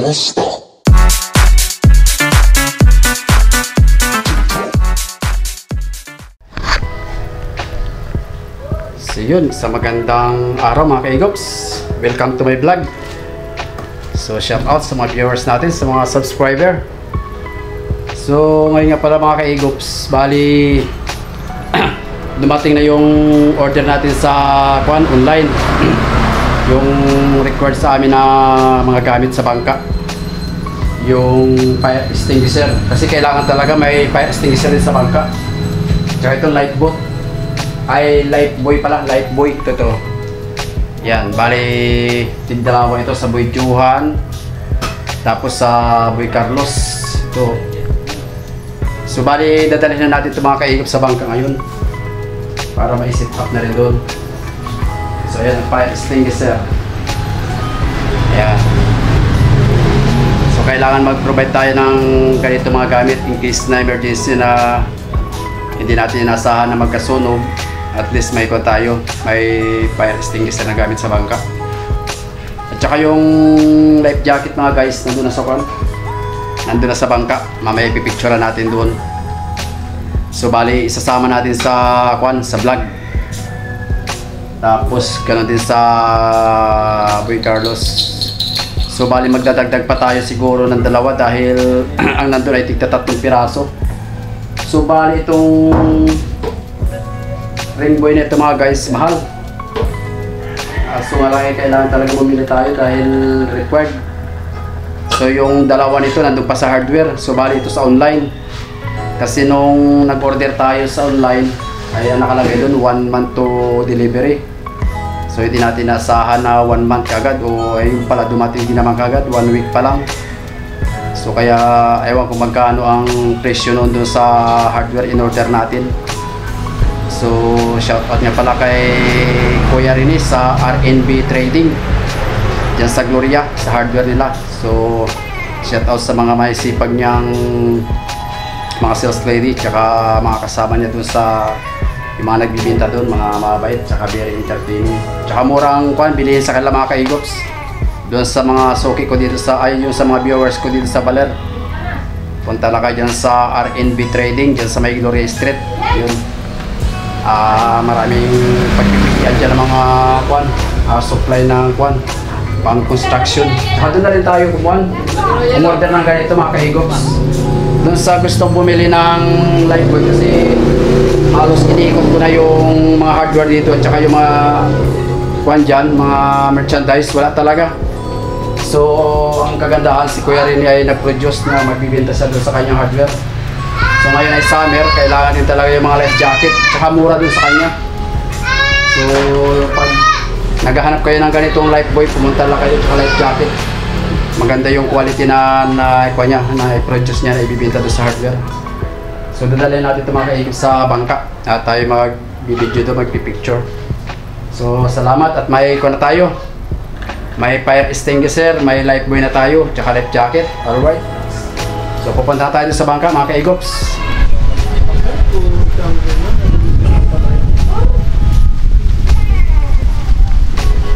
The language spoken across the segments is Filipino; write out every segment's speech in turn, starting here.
gusto. So yun, sa magandang araw mga kaigops, welcome to my vlog. So shout out sa mga viewers natin, sa mga subscriber. So ngayon nga pala mga kaigops, bali dumating na yung order natin sa online. Yung record sa amin na mga gamit sa bangka, yung fire extinguisher, kasi kailangan talaga may fire extinguisher din sa bangka. Tsaka itong light boat, ay light buoy pala, light buoy, ito. Yan, bali tigdalawa ito sa buoy Johan, tapos sa buoy Carlos ito. So bali dadalhin na natin ito mga kaigop sa bangka ngayon para ma-set up na rin doon. So ayan, fire extinguisher. Ayan. So kailangan mag-provide tayo ng ganito mga gamit in case na emergency na hindi natin inasahan na magkasunog. At least may tayo, may fire extinguisher na gamit sa bangka. At saka yung life jacket mga guys, nandun na nandun na sa bangka. Mamaya ipipicture natin doon. So bali isasama natin sa vlog. Tapos ganoon din sa Buoy Carlos. So bali magdadagdag pa tayo siguro ng dalawa dahil ang nandun ay tigta 3 piraso. So bali itong ring buoy na ito mga guys, mahal. So malaki kailangan talaga bumili tayo dahil required. So yung dalawa nito nandun pa sa hardware. So bali ito sa online. Kasi nung nag-order tayo sa online ay nakalagay doon 1 month to delivery. So hindi natin nasahan na 1 month kagad, o ayun pala dumating din naman kagad, 1 week pa lang. So kaya ewan kung magkano ang presyo noon doon sa hardware in order natin. So shoutout nga pala kay Kuya Rene sa RNB Trading dyan sa Gloria, sa hardware nila. So shoutout sa mga may sipag niyang mga sales lady, tsaka mga kasama niya doon sa yung mga nagbibinta doon, mga mabait, tsaka very entertaining, tsaka murang bilihin sa kanila mga kaigops. Doon sa mga soki ko dito sa yung sa mga viewers ko dito sa Baler, punta lang kayo dyan sa RNB Trading dyan sa may Gloria Street. Yun, maraming pagpipilian dyan ng mga supply ng pang construction. Tsaka doon na rin tayo umorder ng ganito mga kaigops. Doon sa gustong bumili ng light boat, kasi halos iniikot ko na yung mga hardware dito at saka yung mga dyan, mga merchandise, wala talaga. So ang kagandahan, si Kuya Rene ay nag-produce na magbibenta siya doon sa kanyang hardware. So ngayon ay summer, kailangan din talaga yung mga life jacket, tsaka mura doon sa kanya. So pag naghahanap kayo ng ganitong life boy, pumunta lang kayo tsaka life jacket. Maganda yung quality na i-produce niya, na ibibenta doon sa hardware. So dadalhin natin ito mga kaigip sa bangka at tayo mag-video doon, mag-picture. So salamat, at may na tayo. May fire extinguisher, may life buoy na tayo, tsaka life jacket. Alright. So pupunta tayo sa bangka mga kaigops.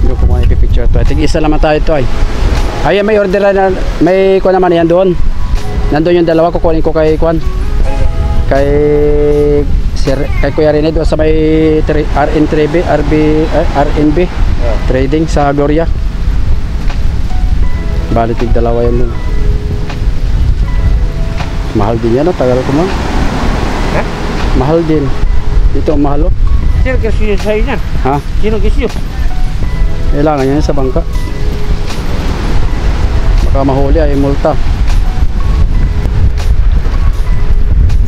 Hindi ko muna ipipicture ito. Tig-isa naman tayo ito ay. Ay, may order na, may naman yan doon. Nandun yung dalawa, kukunin ko kay kay Kuya Rene doon sa may RNB Trading sa Gloria. Balitig dalawa yan. Mahal din yan, tagal ko man. Mahal din. Ito ang mahal. Sino kasi sa'yo niyan? Ha? Sino kasi yun? Kailangan yan sa bangka. Baka mahuli ay multa.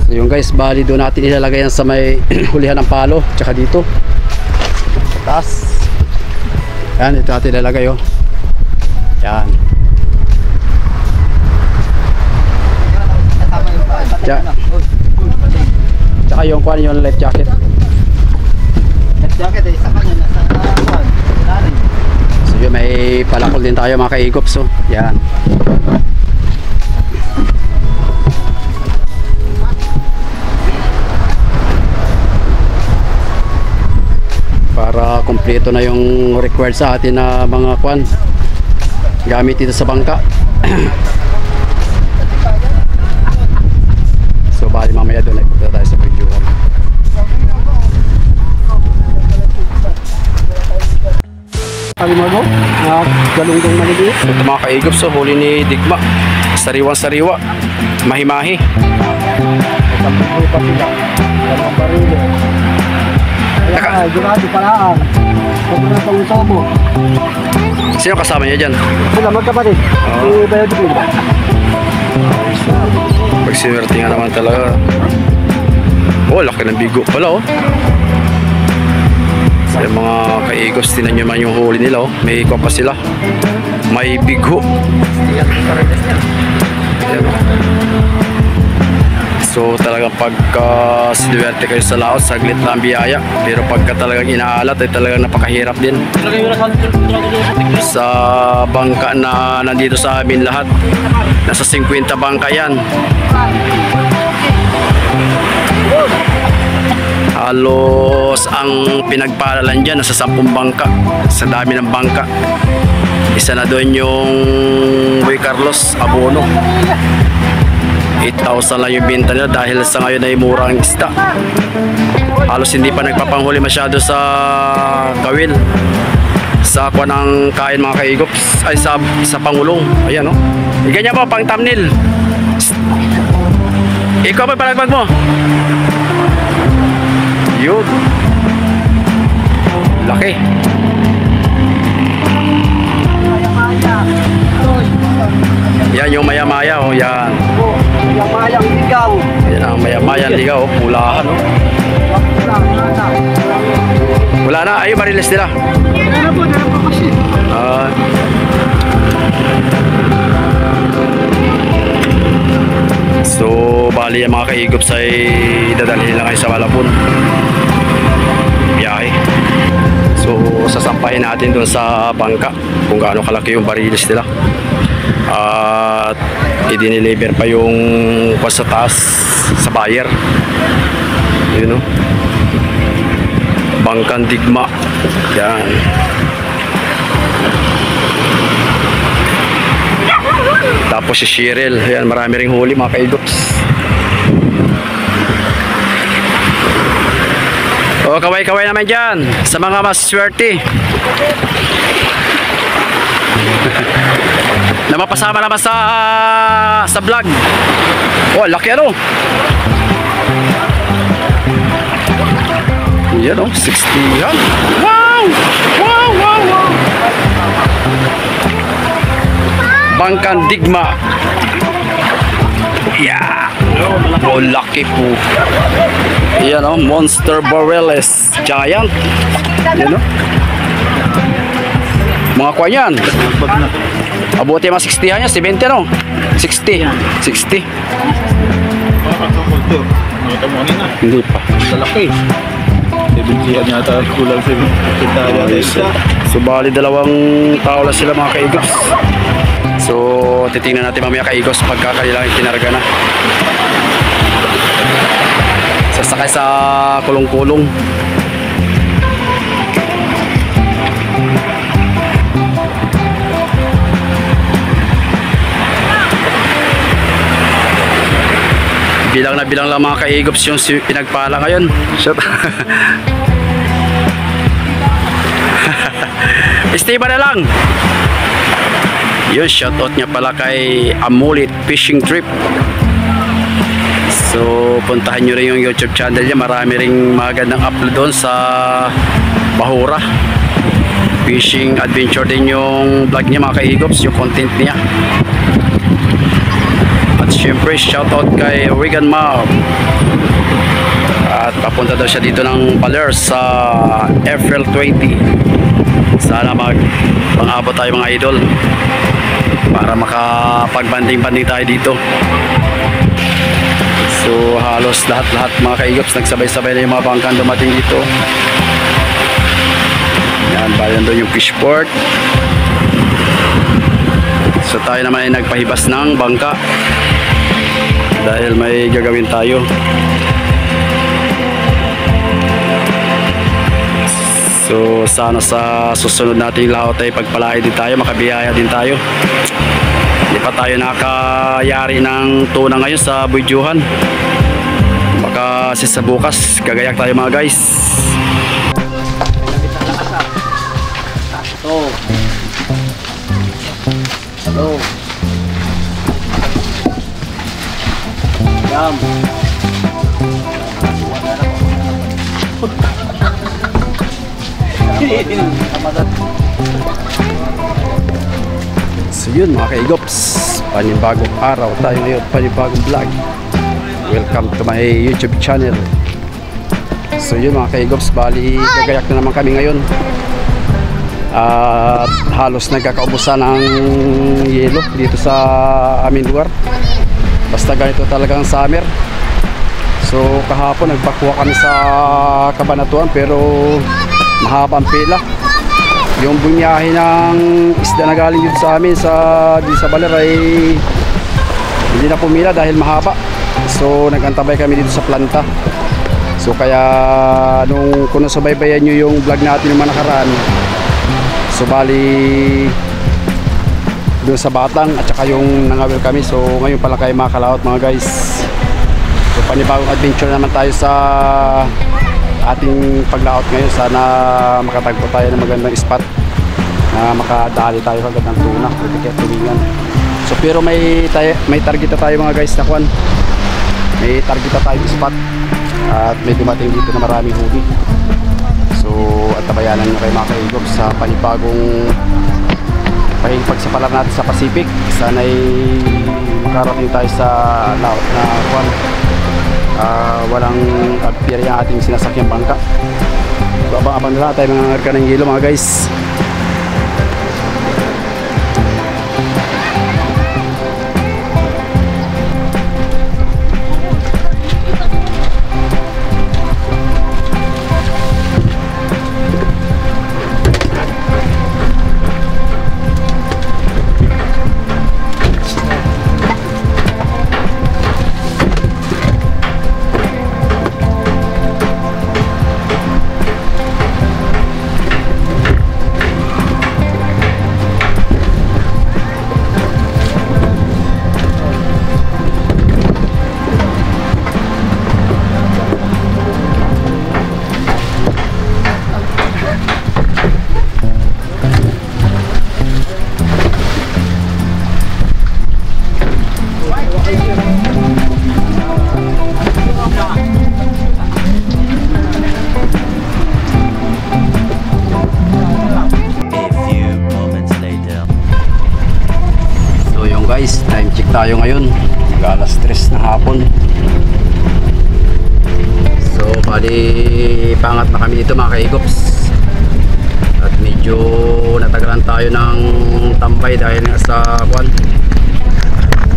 So yung guys, bali doon natin ilalagay yan sa may hulihan ng palo, tsaka dito sa taas. Yan, ito natin ilalagay oh. Yan. Tsaka yung yung life jacket. Life jacket ay isa kanya nasa so yun, may palakol din tayo mga kaigop. So yan, para kumpleto na yung required sa atin na mga gamit dito sa bangka. So bali mamaya doon ay punta tayo sa video. Alimago at galunggong maliliit. Ito mga kaigop, so huli ni Digma. Sariwang-sariwa. Mahi-mahi. Kapag pa sila. Dalawang barilo. Kaya durado palaan. Kung na itong sobo. Sino kasama niya dyan? Sila magkapatid. Si Bayad din. Pagsinerti nga naman talaga. Oh, laki ng bigo pala oh. Sa mga kaigos, tinan nyo man yung huli nila oh. May ikwa pa sila. May bigho. Ayan. So talagang pagka sinuwerte kayo sa laot, saglit lang biyaya. Pero pagka talagang inaalat ay talagang napakahirap din. Sa bangka na nandito sa amin lahat, nasa 50 bangka yan. Halos ang pinagpalalan dyan nasa 10 bangka. Sa dami ng bangka. Isa na doon yung Boy Carlos Abono. 8,000 lang yung binta nila dahil sa ngayon ay mura ang isda. Halos hindi pa nagpapanghuli masyado sa kawil. Sa akwa ng kain mga kaigops ay sa pangulong. Ayan o. Ganyan mo pang thumbnail. Ikaw ba palagbag mo? Yun. Laki. Yan yung maya-maya oh, yan. Mayang ligaw. Yan ang maya-maya ligaw oh, pulahan oh. Wala na, ayun marilis nila. So, bali ang mga kaigops ay dadalhin lang kayo sa Malabon. Biyahe. So, sasampahin natin doon sa bangka kung gaano kalaki yung barilis nila. At i-deliver pa yung sa taas sa buyer. Yun o. Bangkang Digma. Yan. Tapos si Cheryl. Yan, marami ring huli mga kaigops. O, kaway-kaway naman dyan sa mga maswerte. Na mapasama naman sa vlog. Oh, laki ano. Yan oh, 60 yan. Wow! Wow, wow, wow. Bangkang Digma. Yeah. Oh, laki po. Yan oh, Monster Borealis Giant. Yan oh. Mga kwa yan. Abuti mga 60 niya, 70 no? 60. 60. Hindi pa. Malaki. 70 yata kulang sa kita. So bali dalawang tao lang sila mga kaigos. So titingnan natin mamaya kaigos pagka kanilang kinarga na. Sasakay sa kulong-kulong. Bilang na bilang lang mga kaigops yung pinagpala ngayon. Shut. Stay ba na lang? Yun, shoutout niya pala kay Amulit Fishing Trip. So, puntahan nyo rin yung YouTube channel niya. Marami ring magandang upload doon sa Bahura. Fishing adventure din yung vlog niya mga kaigops, yung content niya. At syempre shoutout kay Regan Mab. At papunta daw siya dito ng Baler sa April 20. Sana mag-abot tayo mga idol para makapag-banding-banding tayo dito. So halos lahat-lahat mga kaigops nagsabay-sabay na yung mga bangkan dumating dito. Yan, bayan doon yung fishport. So tayo naman ay nagpahibas ng bangka dahil may gagawin tayo. So sana sa susunod nating laot ay pagpalain din tayo, makabiyaya din tayo. Hindi pa tayo nakayari ng tuna ngayon sa Budyuhan. Baka sa bukas gagayak tayo mga guys. Hello. Jam. So yun mga kaigops, panibagong araw tayo ngayon, panibagong vlog. Welcome to my YouTube channel. So yun mga kaigops, bali gagayak na naman kami ngayon. At halos nagkakaubusan ng yelo dito sa aming lugar. Basta ganito talagang summer. So kahapon nagpakuha kami sa Cabanatuan pero mahaba ang pila. Yung bunyahe ng isda na galing dito sa amin di sa Baler ay hindi na pumila dahil mahaba. So nagantabay kami dito sa planta. So kaya kung nasubaybayan nyo yung vlog natin naman nakaraan, so bali doon sa Batang at saka yung nangawil kami. So ngayon pala kayo makakalaot mga guys. So panibagong adventure naman tayo sa ating paglaot ngayon. Sana makatagpo tayo ng magandang spot na makadali tayo agad ng tuna pwede kaya tulingan. So pero may target na tayo mga guys na kwan. May target na tayo spot at may dumating dito na maraming huli. So at tabayanan nyo kayo mga kaigop sa panibagong pagsapala natin sa Pacific. Sana'y makarating tayo sa laot na kwan. Walang appear yung ating sinasakyang bangka. So abang-abang na lang tayo mga ngarka ng yelo mga guys. Guys, time check tayo ngayon, alas 3 na hapon. So bali pangat na kami dito mga kaigops. At medyo natagalan tayo ng tambay dahil nga sa kwan,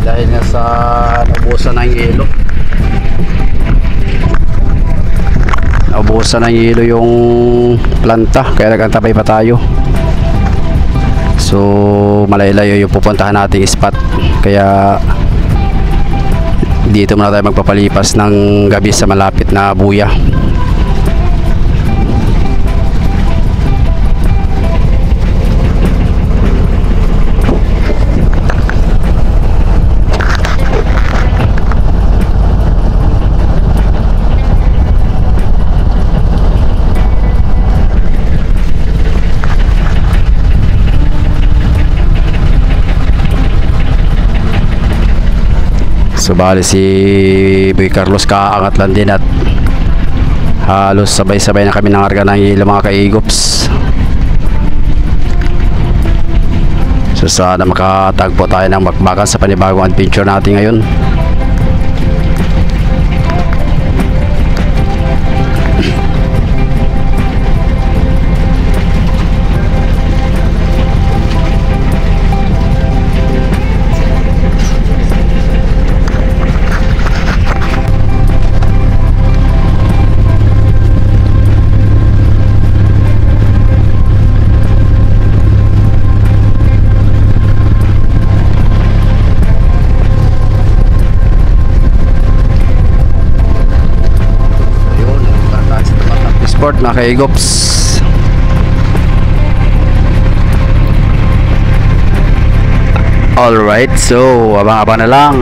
dahil nga sa naubusan ng yelo. Naubusan ng yelo yung planta kaya nagantambay pa tayo. So malayo-layo yung pupuntahan nating spot, kaya dito muna tayo magpapalipas ng gabi sa malapit na buya. So bali si Boy Carlos kaangat lang din at halos sabay-sabay na kami nangarga ng hilo mga kaigops. So sana makatagpo tayo ng bakbakan sa panibagong adventure natin ngayon. Sport na kaigops. Alright, so abang-abang na lang.